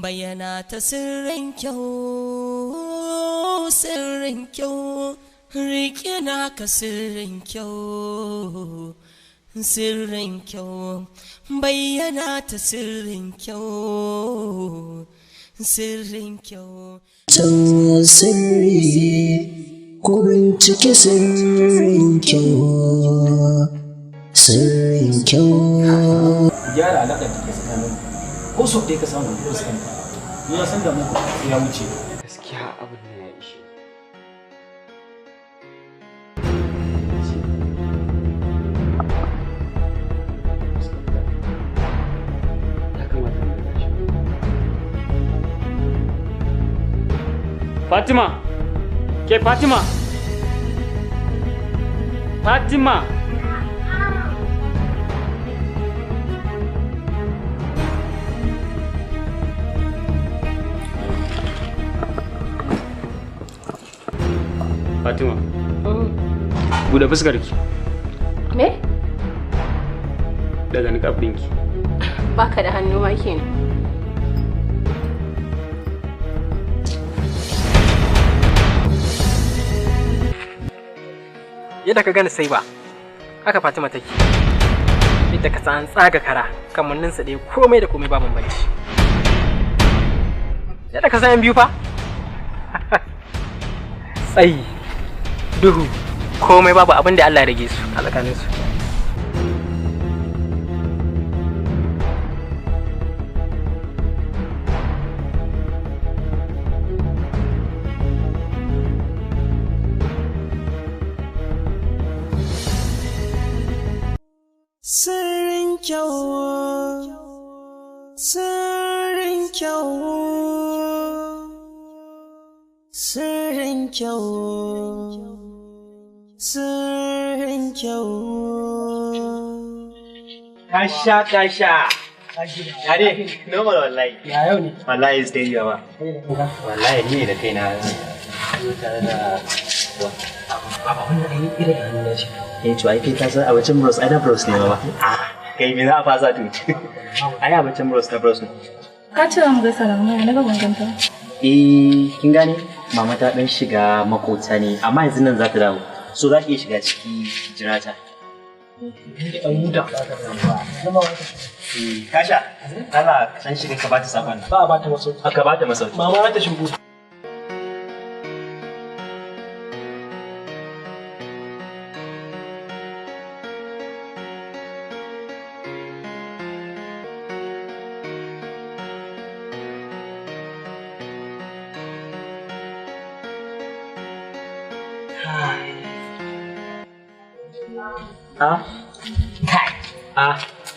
bayyana ta sirrin kyau, sirrin kyau, rike naka sirrin kyau, sirrin kyau, bayyana ta sirrin kyau, sirrin kyau. Can sirri ko bincike sirrin kyau, sirrin kyau. Gyara alaƙar da ke tsakanin ko so ɗaya ka samu fuskanta ni ya san da mu ya wuce gaskiya abin da ya ishe Fatima ke Fatima Fatima. Buɗe fuskarki. Me? Daga niƙaf ɗinki. Baka da hannu ma kenan. Yadda ka gani sai ba, haka Fatima take. Yadda ka san tsaga kara, kamanninsa ɗaya komai da komai ba bambanci. Yadda ka san yan biyu fa? Tsayi. Duhu komai babu abin da Allah ya rage su a tsakaninsu. Sirrin kyau, sirrin kyau, sirrin kyau, sirrin kyau. kasha ya ne normal wallahi Ya yau ne. wallahi is daily ba wallahi ni da kaina tare da Baba wannan ai irin hannu na shi. to ai kai ka san abincin bros ai na bros ne ba kai me za a fasa to ai abincin bros na bros ne Ka ce mu ga salamu na ga banganta. kin gane mama ta dan shiga makota ne amma yanzu nan za ta dawo so za ki iya shiga ciki jira ta An huta. kasha Allah san shiga ka bata sakon Ba a bata maso. ka bata masauki Mama za ta shigo.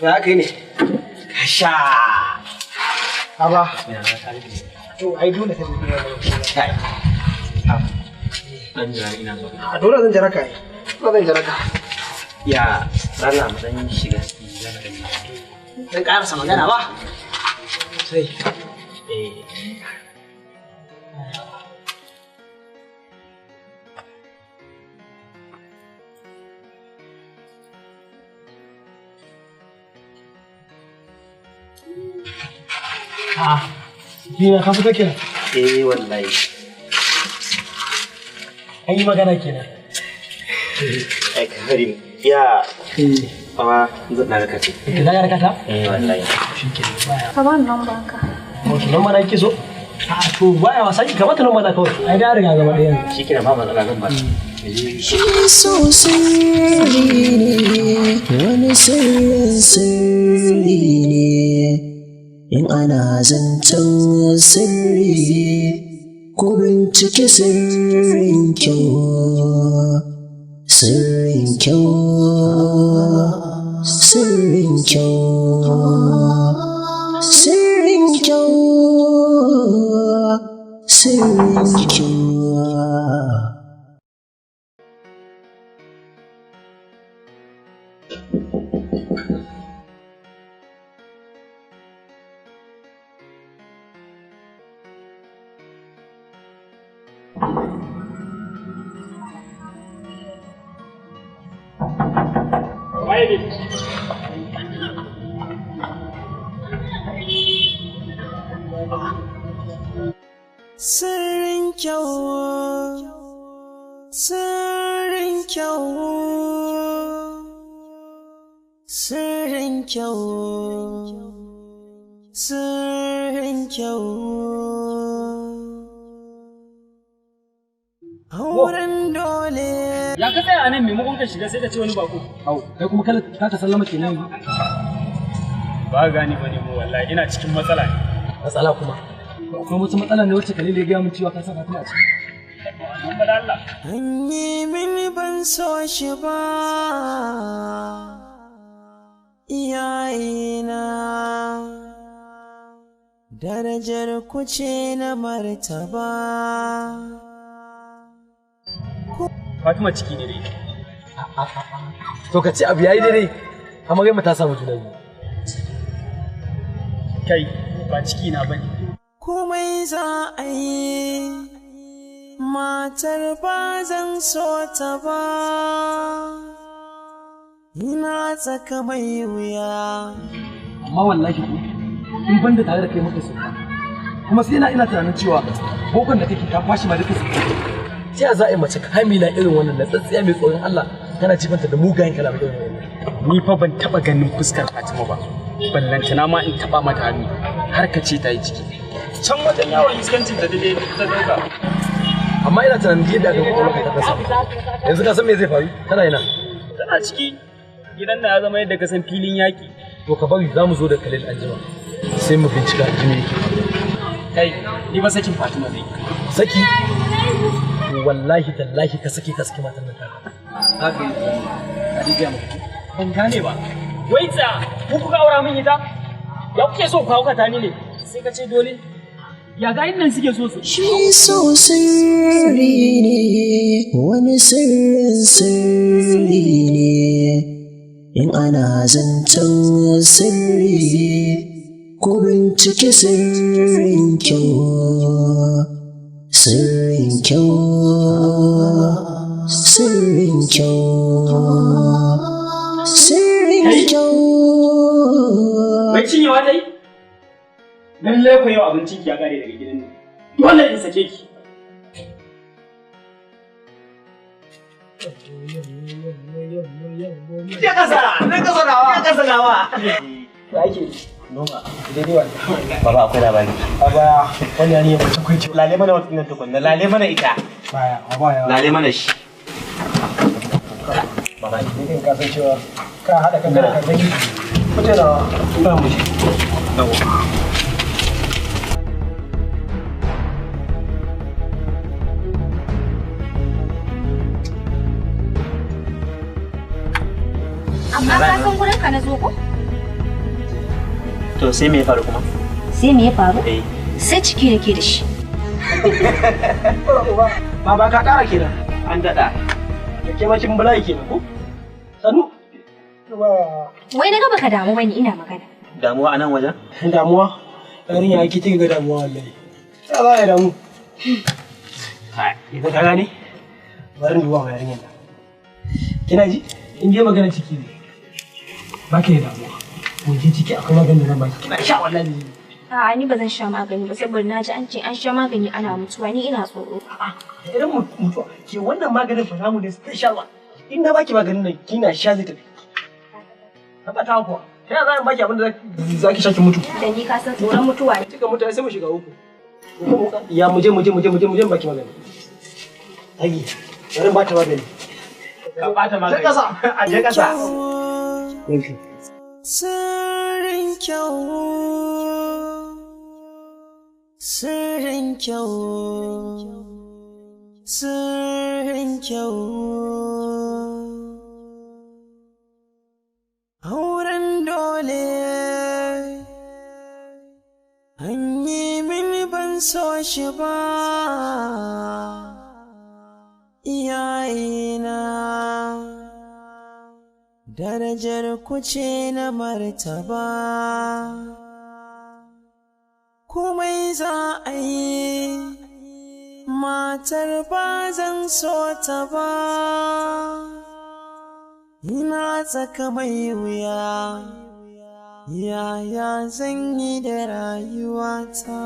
ya kai ne kasha Aba. To ai dole ka dubi kai dan jira ina zo A dole zan jira ka. Dole zan jira ka. ya Allah mu dan shiga Dan karasa magana ba. Sai. Dina ka fita kenan. Wallahi An yi magana kenan. ai karim ya amma zan na raka ce Ka da yarka ta? wallahi Shikenan baya. Ka ba nan banka. Wato nan mana yake so? To baya wasa ki kamata nan mana kawai. Ai da riga gaba ɗaya. shikenan ba matsala zan ba Shi so sirri ne, wani sirrin sirri ne. In ana zancen sirri ko bincike sirrin kyau, sirrin kyau, sirrin kyau, sirrin kyau, sirrin kyau. Sirrin kyau, sirrin kyau, sirrin kyau, sirrin kyau. Auren dole. Ya ka tsaya a nan maimakon ka shiga sai ka ce wani bako. Au, kai kuma ka ta sallama kenan. Ba gani bane mu wallahi ina cikin matsala ne. Matsala kuma. Akwai wasu matsala ne wacce Khalil ya gaya min cewa ka saka tana ciki. Mun bada Allah. An yi mini ban so shi ba, iyayena. Darajar ku ce na martaba. Fatima ciki ne dai. To ka ce abu yayi daidai. Amma kai mata samu juna biyu. Kai ba ciki na bane. Komai za a yi, matar ba zan so ta ba. Ina tsaka mai wuya. Amma wallahi ko in banda tare da kai muka so. Kuma sai ina tunanin cewa bokon da kake ka kwashi ma duka su. Ta za a yi mace kamila irin wannan na tsatsiya mai tsoron Allah tana cifanta da mugayen kalamai irin wannan. Ni fa ban taba ganin fuskar Fatima ba. Ballantana ma in taba mata hannu har ka ce ta yi ciki. Can wajen yawon iskancin da dai ta dauka. Amma ina tunanin yadda aka kwakwalwa kai ta kasa. Yanzu ka san me zai faru? Tana yana. Tana ciki. Gidan na ya zama yadda ka san filin yaki. To ka bari za mu zo da Khalil anjima. Sai mu bincika jini yake. Kai, ni ba sakin Fatima zai. Saki? Wallahi tallahi ka saki matan nan taka. Haka yi. Hadija mu. Ban gane ba. Wai tsa, ku kuka aura min ita? Ya kuke so ku hauka ta ni ne? Sai ka ce dole. Ya ga nan suke so su. Shi so sirri ne, wani sirrin sirri ne. In ana zancen sirri, ko bincike sirrin kyau. Sirrin kyau, sirrin kyau, sirrin kyau. Bai cinyewa dai? Lallai ku yau abincin ki ya kare daga gidan nan. Dole in sake ki. Ya kasa nawa. Ya ake noma. Daidai wani. Baba akwai labari. Baba wani ne mace kwai ce. Lale mana wata nan tukunna, lale mana ita. Baya. Lale mana shi. Baba ni kan kasan cewa ka haɗa kan da kan gani. Kuce da ba mu shi. Amma ka san gurin ka na zo ko? To sai me ya faru kuma? Sai me ya faru? Eh. Sai ciki nake da shi. Baba ka ƙara kenan. An daɗa. Da ke macin bala'i kenan ko? Sanu? Wai na ga baka damu bane ina magana. Damuwa a nan wajen? Damuwa? Yarinya ake kika ga damuwa wallahi. Ya za ya damu? Hai. Idan ka gane? Bari duba ma yarinyar nan. Kina ji? In je magana ciki ne. Ba ki da damuwa. Mun je ciki akwai maganin da zan baki. Kina sha wallahi. A'a ni ba zan sha magani ba saboda na ji an ce an sha magani ana mutuwa ni ina tsoro. Idan mutuwa ke wannan maganin fa namu ne special one. In na baki maganin nan kina sha zai tafi. Ka fata kuwa. Ta yaya za baki abin da za ki sha ki mutu? Da ni ka san tsoron mutuwa ne. Kika mutu sai mu shiga uku. Ya muje baki magani. Agi, bari ba ta magani. Ka bata magani. Kasa, a je kasa. Thank you. Sirrin kyau, sirrin kyau, sirrin kyau. Auren dole, an yi mini ban so shi ba, iyayena. Darajar ku ce na martaba, komai za a yi, matar ba zan so ta ba. Ina tsaka mai wuya, yaya zan yi da rayuwata.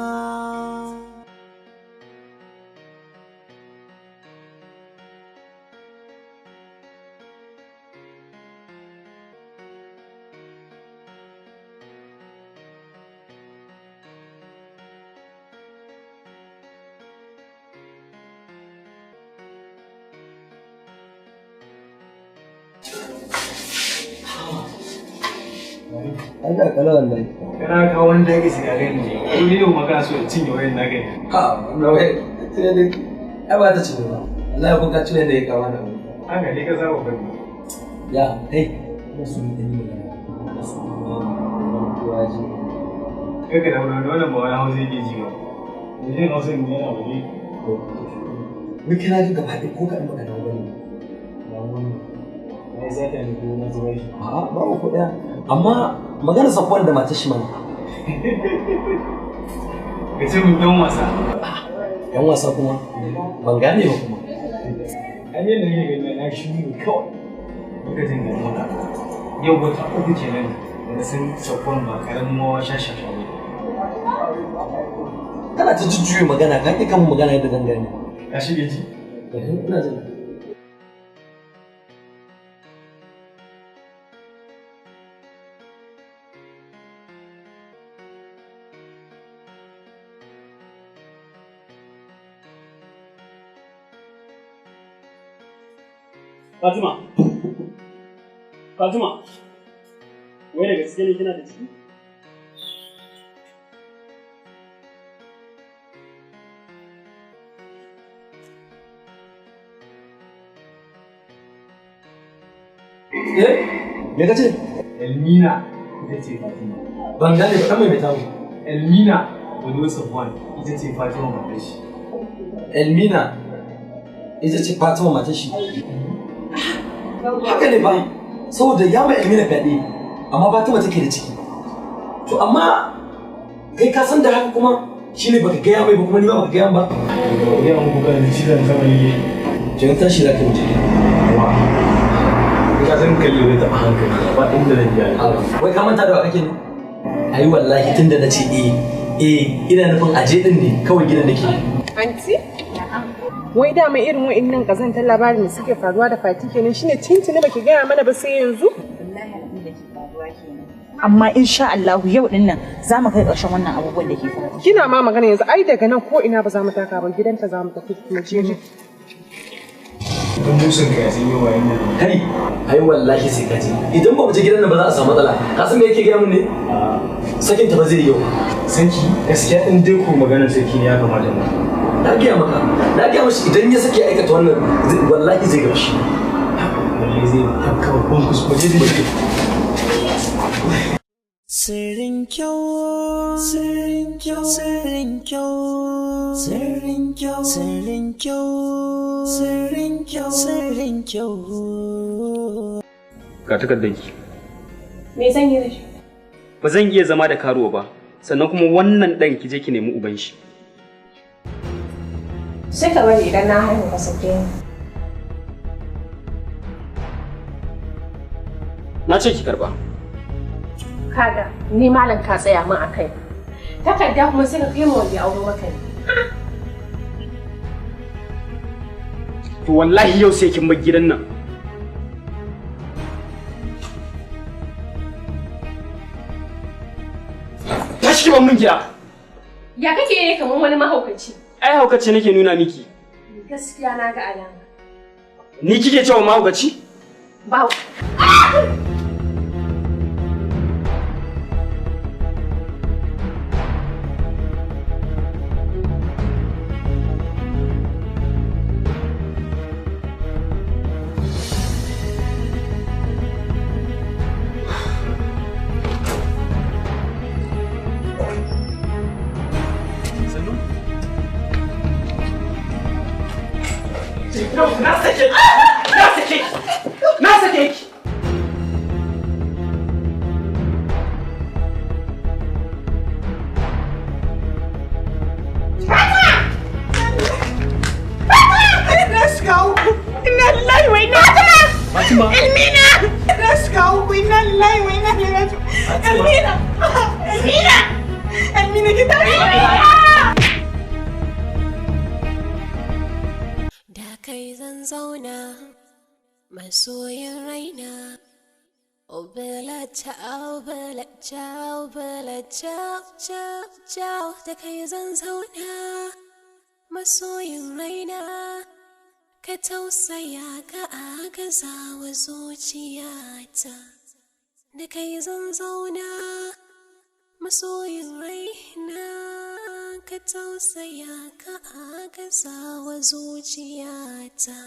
An da kala wannan. Kana kawo wani daga shiga gani ne. Ko ne yau maka so in cinye wayan na gani. Ha, na wai tare ai ba ta ci ba. Allah ya kuka cire da ya kawo na. Haka ne ka saba bari. Ya, kai, ina so mu yi magana. Kaga da wannan ba wani Hausa yake ji ba. Jin Hausa ne yana wani. Ni kana jin gaba ɗaya ko ka magana ba ne. Ai sai ta ne ko na zuwa shi. A'a, ba ku ɗaya. Amma magana sabuwar da matar shi mana. Ka ce mun dan wasa. Yan wasa kuma ban gane ba kuma. An yi da ne ga na shi ne kawai. Lokacin da mota. Yau wata uku kenan da sun sabuwar ba karamin mawa shashasha ne. Kana ta jujjuye magana ka ƙi kan magana yadda zan gane. Ka shige ji? Ina jin. Fatima, wai da gaske ne kina da ciki? Me ka ce? Elmina ita ce Fatima. Ban gane ba, ɗan mai tamu. Elmina wani Safwan ita ce Fatima matar shi. Elmina ita ce Fatima matar shi. Haka ne ba, saboda ya mai Elmina fyaɗe, amma Fatima take da ciki. To amma kai ka san da haka kuma shi ne baka gaya mai ba kuma ni ba baka gaya ba. Ya mu kuka da cizon sama ne. Jan tashi za ka wuce. Ka san kalli da taɓa hankali ba inda zan biya. Wai ka manta da wa kake ne? Ai wallahi tun da na ce ina nufin aje din ne kawai gidan nake. Anti? Wai dama irin wa'innan kazantar labarin da suke faruwa da Fati kenan shine tintini baki gaya mana ba sai yanzu? Wallahi abin da ke faruwa kenan. Amma insha Allah yau din nan za mu kai ƙarshen wannan abubuwan da ke faruwa. Kina ma magana yanzu ai daga nan ko ina ba za mu taka ba gidanta za mu tafi mu je. Don musun ka sun yi wayan nan. Kai, ai wallahi sai ka je. Idan ba mu je gidan nan ba za a samu matsala. Ka san me yake gaya mun ne? Sakin ta ba zai yi yau. Saki gaskiya in dai ko maganar saki ne ya kamata mu. Na gaya maka, na gaya mashi idan ya sake aikata wannan wallahi zai gaba shi. Wallahi zai tafka babban kuskure da Sirrin kyau, sirrin kyau, sirrin kyau, sirrin kyau, sirrin kyau, sirrin kyau, sirrin kyau. Ga takardarki. Me zan yi da shi? Ba zan iya zama da karuwa ba, sannan kuma wannan ɗan ki je ki nemi uban shi. Sai ka bari idan na haihu ka sake ni. Na ce ki karba. Kaga ni malam ka tsaya min a kai. Takarda kuma sai ka kai mu wanda ya auro maka ne. To wallahi yau sai kin bar gidan nan. Tashi ki ban min gida. Ya kake yi kamar wani mahaukaci? Ai haukaci nake nuna miki. Gaskiya na ga alama. Ni kike cewa mahaukaci? Ba. Na sake ki! Na sake ki! Na sake ki! Na shiga uku. Ina lillahi wa inna ilaihi raji'un. Fatima. Elmina. Na shiga uku inna lillahi wa inna ilaihi raji'un. Elmina ki tashi. Da kai zan zauna masoyin raina. Oh bella ciao, bella ciao, bella ciao, ciao, ciao. Da kai zan zauna masoyin raina. Ka tausaya ka agaza wa zuciyata. Da kai zan zauna masoyin raina. Ka tausaya ka agaza wa zuciyata.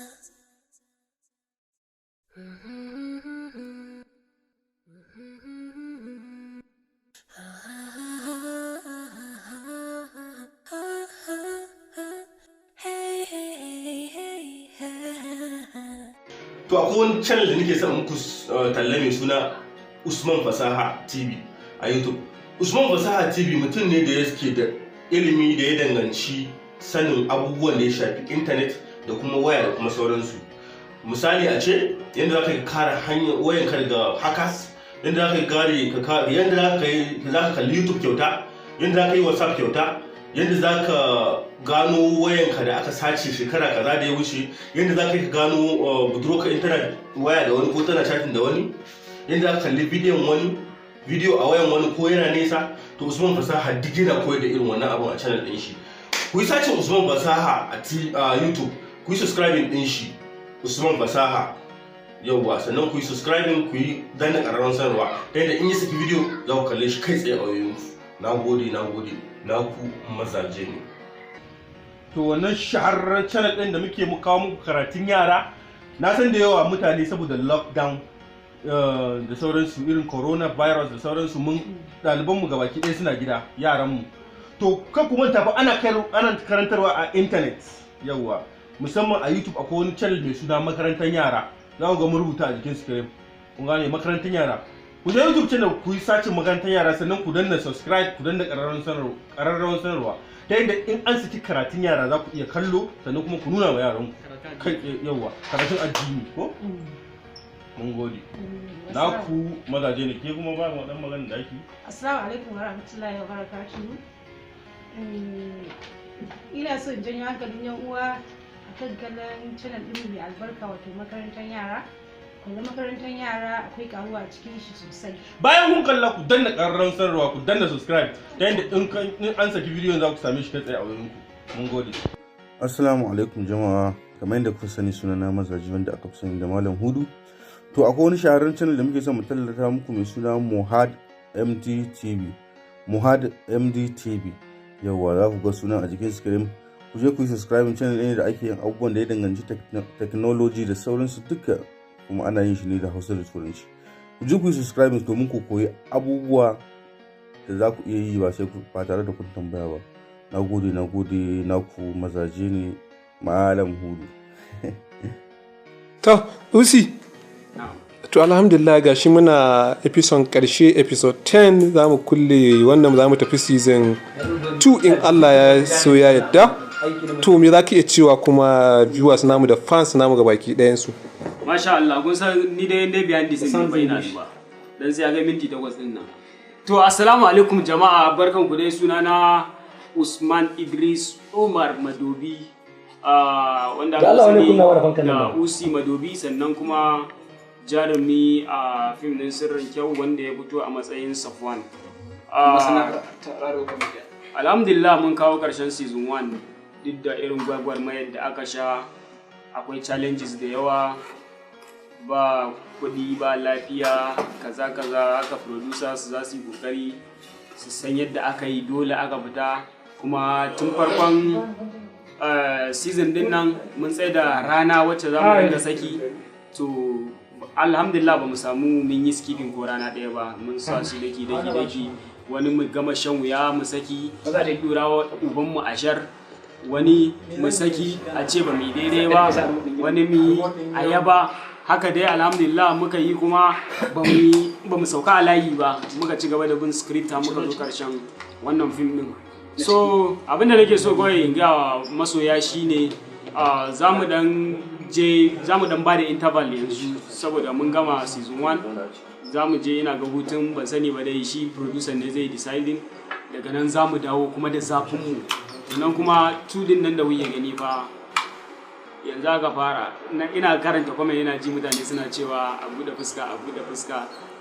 To akwai wani channel da nake son muku talla mai suna Usman Fasaha TV a YouTube. Usman Fasaha TV mutum ne da yake da ilimi da ya danganci sanin abubuwan da ya shafi internet da kuma waya da kuma sauransu. Misali a ce yadda za ka kare hanyar wayanka daga hackers, yadda za ka kare yadda za ka kalli YouTube kyauta, yadda za ka yi WhatsApp kyauta, yadda za ka gano wayanka da aka sace shekara kaza da ya wuce, yadda za ka gano budurwarka in tana waya da wani ko tana chatting da wani, yadda za ka kalli bidiyo a wayan wani ko yana nesa. To Usman Fasaha duk yana koyar da irin wannan abun a channel din shi. Ku yi sacin Usman Fasaha a YouTube, ku yi subscribing din shi Usman Fasaha, yauwa, sannan ku yi subscribing, ku yi danna ƙararrawar sanarwa ta yadda in yi saki bidiyo za ku kalle shi kai tsaye a wayoyinku. Na gode, na ku mazaje ne. To wannan shahararren channel ɗin da muke kawo muku karatun yara, na san da yawa mutane saboda lockdown da sauransu irin coronavirus da sauransu mun ɗalibanmu gabaki ɗaya suna gida, yaranmu. To kan ku manta fa ana karantarwa a internet, yauwa, musamman a YouTube akwai wani channel mai suna makarantar yara. Za ku ga mun rubuta a jikin screen, kun gane makarantar yara. Ku je YouTube channel ku yi sacin makarantar yara, sannan ku danna subscribe, ku danna ƙararrawar sanarwa ta yadda in an saki karatun yara za ku iya kallo, sannan kuma ku nuna wa yaran kai yawa karatun addini ko. Mun gode. Na ku mazaje ne, ke kuma ba mu dan magana da ake. Assalamu alaikum wa rahmatullahi wa barakatuhu. Ina so in janyo hankalin yan uwa akan kallon channel ɗin mai albarka wato makarantar yara. Kuma makarantar yara akwai karuwa a cikin shi sosai. Bayan kun kalla ku danna ƙararrawar sanarwa, ku danna subscribe ta yadda in an saki bidiyon za ku same shi kai tsaye a wayarku. Mun gode. Assalamu alaikum jama'a, kamar yadda kuka sani sunana Mazaji wanda aka fi sani da Malam Hudu. To akwai wani shahararren channel da muke son mu tallata muku mai suna Mohad MD TV. Mohad MD TV. Yawwa, za ku ga sunan a jikin screen. Ku je ku yi subscribe channel ɗin da ake yin abubuwan da ya danganci technology da sauransu duka, kuma ana yin shi ne da Hausa da Turanci. Ku je ku yi subscribe domin ku koyi abubuwa da za ku iya yi ba tare da kun tambaya ba. Na gode, na ku mazaje ne, Malam Hudu. To, Usi. To alhamdulillah gashi muna episode 10 za mu kulle wannan, za mu tafi season 2 in Allah ya so ya yadda. To me za ka iya cewa kuma viewers namu da fans namu ga baki ɗayansu? Masha Allah, kun san ni dai behind the scene bai na ba. Dan sai ga minti 8 din nan. To assalamu alaikum jama'a, barkanku dai, sunana Usman Idris Umar Madobi. Wanda aka sani da Usi Madobi, sannan kuma jarumi a fim din Sirrin Kyau wanda ya fito a matsayin Safwan. Alhamdulillah mun kawo karshen season 1 duk da irin gwagwarmayar da aka sha, akwai challenges da yawa, ba kuɗi ba lafiya kaza haka producers za su yi kokari su san yadda aka yi, dole aka fita. Kuma tun farkon season din nan mun tsaye da rana wacce za mu rinka saki, to alhamdulillah ba mu samu mun yi skipping ko rana ɗaya ba, mun sa su daki wani mu gama shan wuya mu saki a dura wa ubanmu ashar, wani mu saki a ce ba mu daidai ba, wani mu ayaba, haka dai alhamdulillah muka yi, kuma ba mu sauka a layi ba, muka ci gaba da bin script muka zo karshen wannan film din. So abinda nake so kawai in ga masoya shine za mu dan dan bada interval yanzu saboda mun gama season 1 za mu je ina ga hutun ban sani ba dai shi producer ne zai deciding daga nan za mu dawo kuma da zafin mu nan kuma tudin nan da wuya gani fa yanzu aka fara ina karanta kuma yana ji mutane suna cewa a buɗe fuska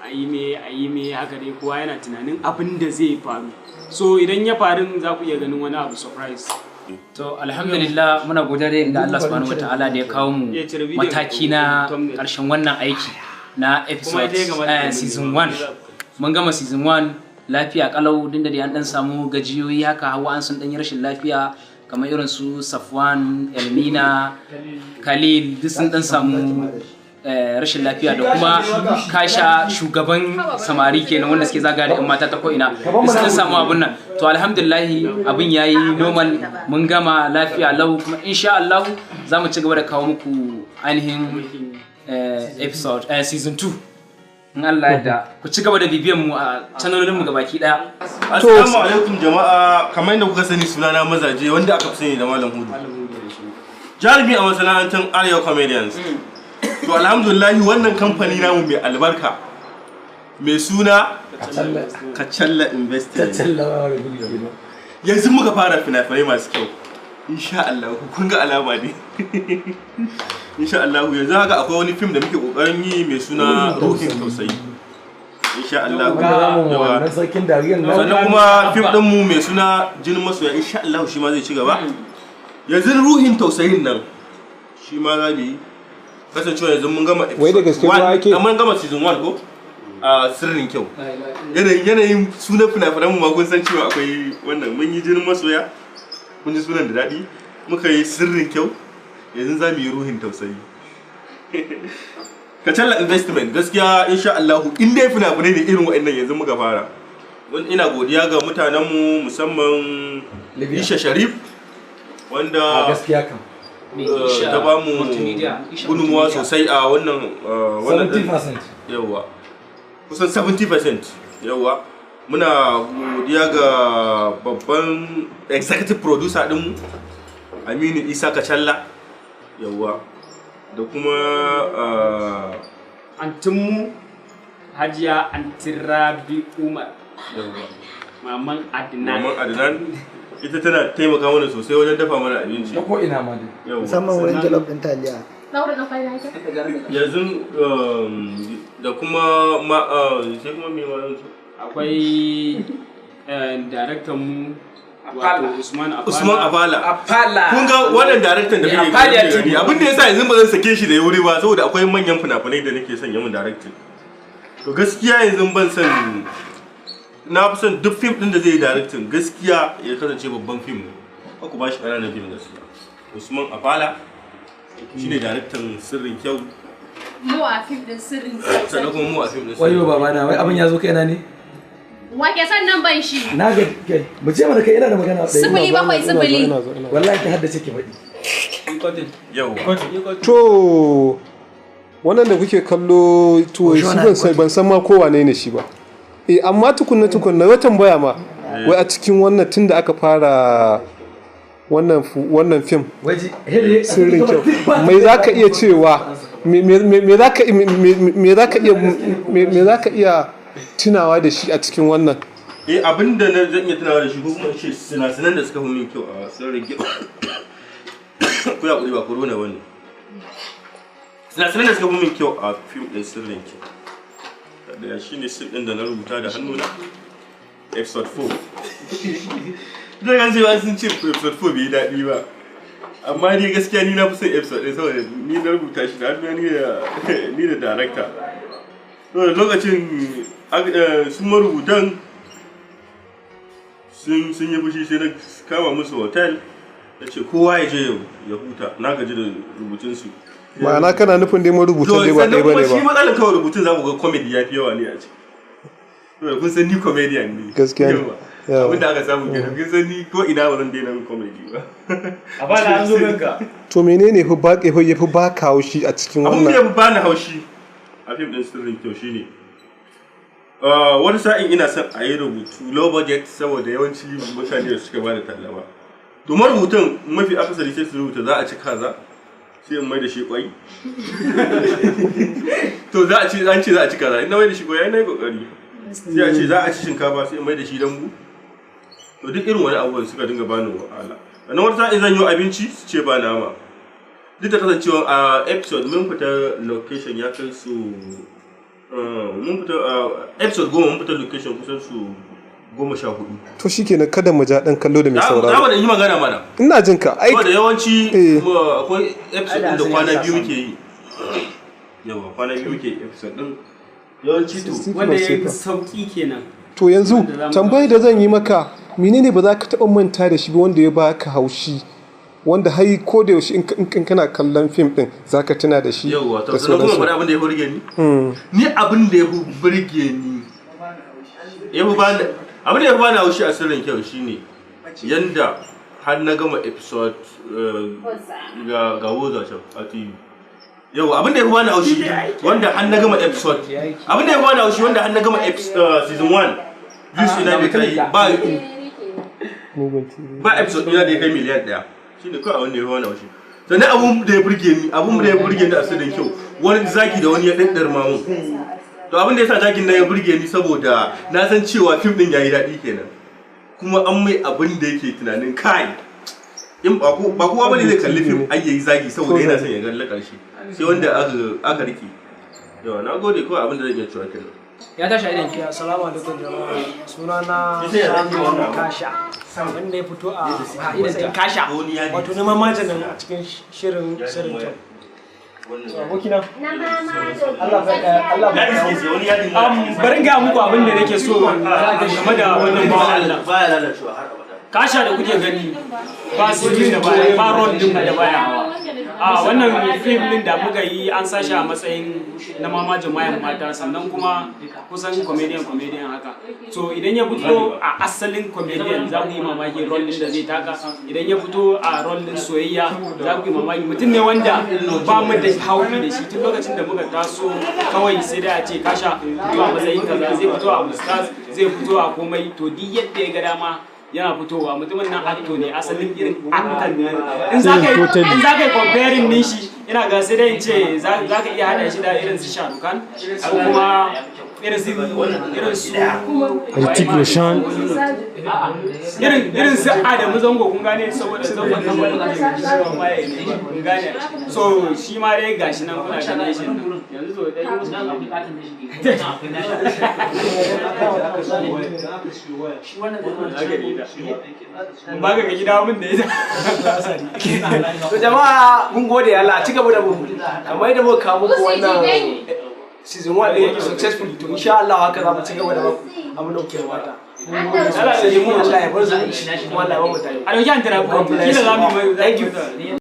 a yi me haka dai kowa yana tunanin abin da zai faru so idan ya faru za ku iya ganin wani abu surprise. To alhamdulillah muna godiya da Allah subhanahu wataala da ya kawo mu mataki na karshen wannan aiki na episode season 1. Mun gama season 1 lafiya kalau din da an dan samu gajiyoyi haka hawa an sun dan yi rashin lafiya kamar irin su Safwan, Elmina, Khalil duk sun dan samu rashin lafiya da kuma Kasha shugaban samari kenan wanda suke zaga da yan mata ta ko'ina duk sun samu abun nan. To alhamdulillah abin yayi normal mun gama lafiya lau kuma insha Allah za mu ci gaba da kawo muku ainihin episode season 2 in Allah ya da ku ci gaba da bibiyan mu a channelolin mu gabaki daya. Assalamu alaikum jama'a, kamar yadda kuka sani sunana Mazaje wanda aka fi sani da Malam Hudu. Jarumi a masana'antar Arewa Comedians. To alhamdulillah wannan kamfani namu mai albarka mai suna Kacalla Investment. Yanzu muka fara fina-finai masu kyau. Insha Allah kun ga alama ne. Insha Allah yanzu haka akwai wani film da muke kokarin yi mai suna Ruhin Tausayi. Insha Allah sannan kuma film din mu mai suna Jinin Masoya insha Allah shi ma zai ci gaba. Yanzu Ruhin Tausayin nan shi ma za mu yi kasancewa yanzu mun gama mun gama season 1 ko a sirrin kyau yanayin sunan fina-finan mu ma kun san cewa akwai wannan mun yi Jinin Masoya kun ji sunan da daɗi muka yi sirrin kyau yanzu za mu yi Ruhin Tausayi. Kacalla Investment gaskiya insha Allah in dai fina-finai ne irin wa'annan yanzu muka fara. Ina godiya ga mutanenmu musamman Isha Sharif wanda gaskiya kan ta ba mu gudunmuwa sosai a wannan 70% yawa kusan 70% yawa muna godiya ga babban executive producer dinmu Aminu Isa Kacalla yawa da kuma antinmu Hajiya Antirabi Umar Maman Adnan ita tana taimaka mana sosai wajen dafa mana abinci. Ta ko ina ma dai. Musamman wurin jalof din taliya. Yanzu da kuma sai kuma me wannan akwai director mu wato Usman Afala. Kun ga wannan director da kake gani abin da yasa yanzu ba zan sake shi da wuri ba saboda akwai manyan fina-finai da nake son yamin director. To gaskiya yanzu ban san na fi son duk fim din da zai yi directing gaskiya ya kasance babban fim ne ku ba shi ƙananan fim gaskiya. Usman Afala shine directing sirrin kyau mu a fim din sirrin kyau sannan kuma mu a fim din wayo baba na wai abin ya zo kaina ne wake san nan ban shi na ga kai mu ce mana kai ina da magana ɗaya 07 wallahi ki haddace ki faɗi yau to wannan da kuke kallo to shi ban san ma ko wane ne shi ba amma tukunna watan baya ma wai a cikin wannan tun da aka fara wannan fim sirrin kyau mai za ka iya cewa me za ka iya tunawa da shi a cikin wannan abinda na zan iya tunawa da shi ko kuma ce sinasinan da suka fi min kyau a sirrin kyau ko ya kuri ba corona wani sinasinan da suka fi min kyau a fim din sirrin kyau da shi ne sim ɗin da na rubuta da hannuna episode 4 zai gan cewa sun ce episode 4 bai yi daɗi ba amma ni gaskiya ni na fi son episode ɗin saboda ni na rubuta shi da hannuna ni da director saboda lokacin sun marubutan sun yi fushi sai na kama musu hotel da ce kowa ya je ya huta na gaji da rubutunsu ma'ana kana nufin dai marubutan dai ba ɗaya bane ba shi matsalar kawai rubutun za ku ga comedy ya fi yawa ne a ciki kun san ni comedian ne gaskiya ne abinda aka samu kenan kun san ni ko ina ba zan daina comedy ba a ba da an zo ganka to menene ya fi ba ka haushi a cikin wannan abin da ya fi bani haushi a fim din sirrin kyau shine wani sa'in ina son a yi rubutu low budget saboda yawanci mutane da suka bada talla ba to marubutun mafi akasari sai su rubuta za a ci kaza sai in mai da shi kwai to za a ci an ce za a ci kaza in na mai da shi kwai ai na yi kokari sai a ce za a ci shinkafa sai in mai da shi dambu to duk irin wani abubuwan suka dinga bani wahala sannan wata sa'in zan yi abinci su ce ba nama duk da kasancewa a episode mun fita location ya kai su mun fita episode 10 mun fita location kusan su 14. To shikenan kada mu ja dan kallo da mai sauraro. Za mu yi magana mana. Ina jin ka. Ai da yawanci akwai episode din da kwana biyu muke yi. Yawa kwana biyu muke episode din. Yawanci to wanda ya sauki kenan. To yanzu tambayar da zan yi maka menene ba za ka taɓa manta da shi ba wanda ya baka haushi wanda har ko da yaushe in kana kallon fim din zaka tuna da shi. Yawa to sai kuma faɗa abin da ya burge ni. Ni abin da ya burge ni abin da ya bani haushi a sirrin kyau shine yanda har na gama episode ga woza can a TV. Yau abin da ya bani haushi wanda har na gama episode abin da ya bani haushi wanda har na gama season 1 views ina bai kai ba episode ina da ya kai miliyan 1 shine kawai wanda ya bani haushi. Sannan abun da ya burge ni a sirrin kyau wani zaki da wani ya daddar mamu. To abin da yasa jakin nan ya burge ni saboda na san cewa fim din yayi daɗi kenan kuma an mai abin da yake tunanin kai in ba kowa bane zai kalli fim ai yayi zagi saboda yana son ya ga karshe sai wanda aka rike yawa na gode kawai abin da zan iya cewa kenan ya tashi idan ki assalamu alaikum jama'a sunana Sami Kasha wanda ya fito a idan Kasha wato na mamajan a cikin shirin kyau abokina Allah bari ga muku abin da nake so game da wannan bawan Allah Kasha da kuke gani ba sirrin da baya ba road din da baya hawa wannan film din da muka yi an sashi a matsayin na mamajin mayan mata sannan kuma kusan comedian haka so idan ya fito a asalin comedian za ku yi mamaki role din da zai taka idan ya fito a role din soyayya za ku yi mamaki mutum ne wanda ba mu da haufi da shi tun lokacin da muka taso kawai sai da a ce Kasha fito a matsayin kaza zai fito a ustaz zai fito a komai to duk yadda ya ga dama yana fitowa mutumin nan acto ne asalin irin actor ne in za ka yi comparing din shi ina ga sai dai in ce za ka iya hada shi da irin su Shah Rukh Khan ko kuma irin su Hrithik Roshan irin su Adamu Zango kun gane saboda Zango nan wani kun gane so shi ma dai gashi nan kuna ganin shi yanzu so dai ba ga gida mun da ita to jama'a mun gode Allah ci gaba da mu kamar yadda muka kawo muku wannan season 1 da yake successful to insha Allah haka za mu ci gaba da muku abin da kuke fata Allah ya bar zumunci kuma Allah ya ba mu tare a dauki an tara ku kila za mu thank you